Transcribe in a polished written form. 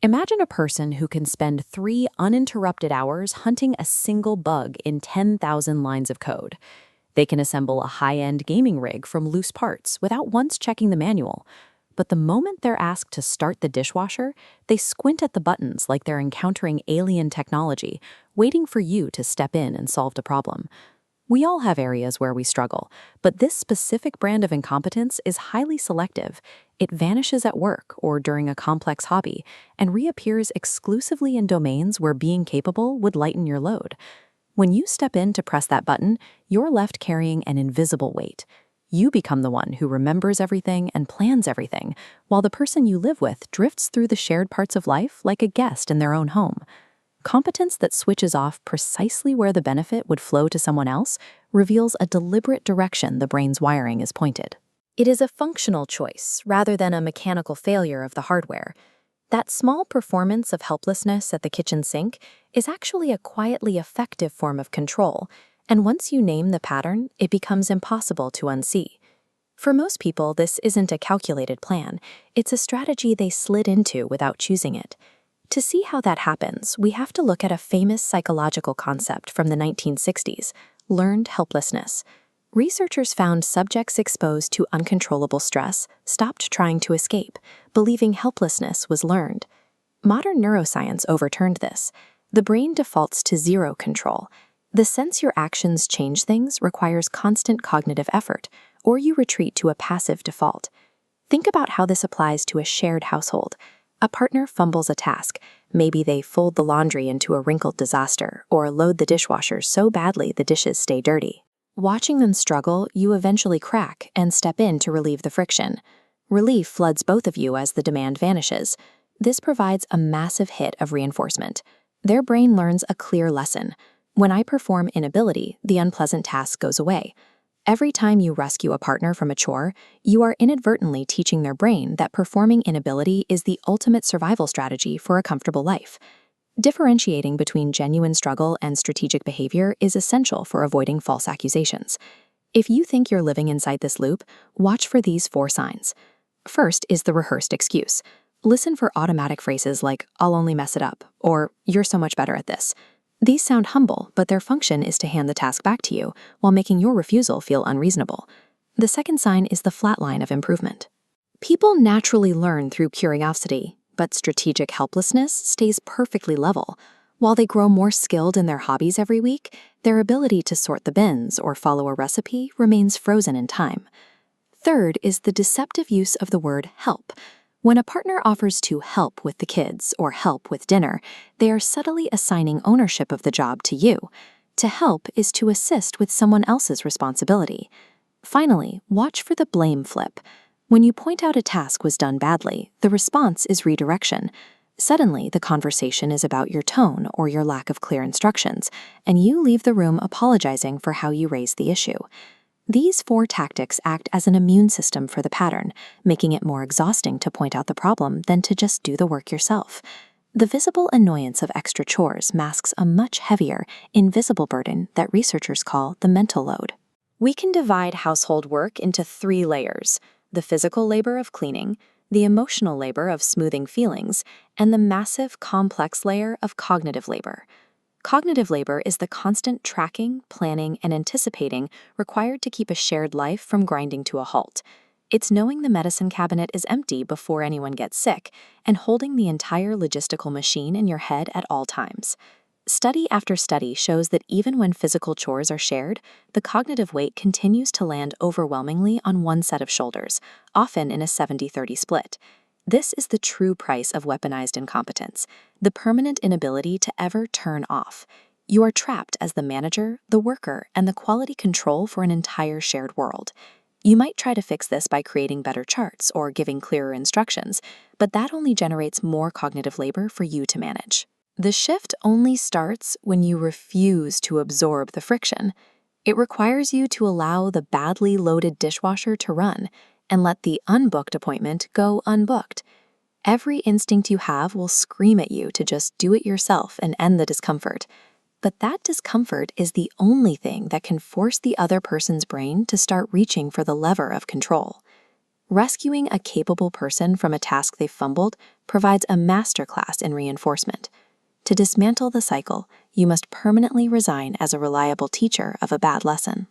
Imagine a person who can spend 3 uninterrupted hours hunting a single bug in 10,000 lines of code. They can assemble a high-end gaming rig from loose parts without once checking the manual. But the moment they're asked to start the dishwasher, they squint at the buttons like they're encountering alien technology, waiting for you to step in and solve the problem. We all have areas where we struggle, but this specific brand of incompetence is highly selective. It vanishes at work or during a complex hobby and reappears exclusively in domains where being capable would lighten your load. When you step in to press that button, you're left carrying an invisible weight. You become the one who remembers everything and plans everything, while the person you live with drifts through the shared parts of life like a guest in their own home. Competence that switches off precisely where the benefit would flow to someone else reveals a deliberate direction the brain's wiring is pointed. It is a functional choice rather than a mechanical failure of the hardware. That small performance of helplessness at the kitchen sink is actually a quietly effective form of control, and once you name the pattern, it becomes impossible to unsee. For most people, this isn't a calculated plan. It's a strategy they slid into without choosing it. To see how that happens, we have to look at a famous psychological concept from the 1960s, learned helplessness. Researchers found subjects exposed to uncontrollable stress stopped trying to escape, believing helplessness was learned. Modern neuroscience overturned this. The brain defaults to zero control. The sense your actions change things requires constant cognitive effort, or you retreat to a passive default. Think about how this applies to a shared household. A partner fumbles a task. Maybe they fold the laundry into a wrinkled disaster or load the dishwasher so badly the dishes stay dirty. Watching them struggle, you eventually crack and step in to relieve the friction. Relief floods both of you as the demand vanishes. This provides a massive hit of reinforcement. Their brain learns a clear lesson. When I perform inability, the unpleasant task goes away. Every time you rescue a partner from a chore, you are inadvertently teaching their brain that performing inability is the ultimate survival strategy for a comfortable life. Differentiating between genuine struggle and strategic behavior is essential for avoiding false accusations. If you think you're living inside this loop, watch for these 4 signs. First is the rehearsed excuse. Listen for automatic phrases like, "I'll only mess it up," or "You're so much better at this." These sound humble, but their function is to hand the task back to you while making your refusal feel unreasonable. The second sign is the flat line of improvement. People naturally learn through curiosity, but strategic helplessness stays perfectly level. While they grow more skilled in their hobbies every week, their ability to sort the bins or follow a recipe remains frozen in time. Third is the deceptive use of the word help. When a partner offers to help with the kids or help with dinner, they are subtly assigning ownership of the job to you. To help is to assist with someone else's responsibility. Finally, watch for the blame flip. When you point out a task was done badly, the response is redirection. Suddenly, the conversation is about your tone or your lack of clear instructions, and you leave the room apologizing for how you raised the issue. These 4 tactics act as an immune system for the pattern, making it more exhausting to point out the problem than to just do the work yourself. The visible annoyance of extra chores masks a much heavier, invisible burden that researchers call the mental load. We can divide household work into 3 layers: the physical labor of cleaning, the emotional labor of smoothing feelings, and the massive, complex layer of cognitive labor. Cognitive labor is the constant tracking, planning, and anticipating required to keep a shared life from grinding to a halt. It's knowing the medicine cabinet is empty before anyone gets sick and holding the entire logistical machine in your head at all times. Study after study shows that even when physical chores are shared, the cognitive weight continues to land overwhelmingly on one set of shoulders, often in a 70-30 split. This is the true price of weaponized incompetence, the permanent inability to ever turn off. You are trapped as the manager, the worker, and the quality control for an entire shared world. You might try to fix this by creating better charts or giving clearer instructions, but that only generates more cognitive labor for you to manage. The shift only starts when you refuse to absorb the friction. It requires you to allow the badly loaded dishwasher to run and let the unbooked appointment go unbooked. Every instinct you have will scream at you to just do it yourself and end the discomfort. But that discomfort is the only thing that can force the other person's brain to start reaching for the lever of control. Rescuing a capable person from a task they fumbled provides a masterclass in reinforcement. To dismantle the cycle, you must permanently resign as a reliable teacher of a bad lesson.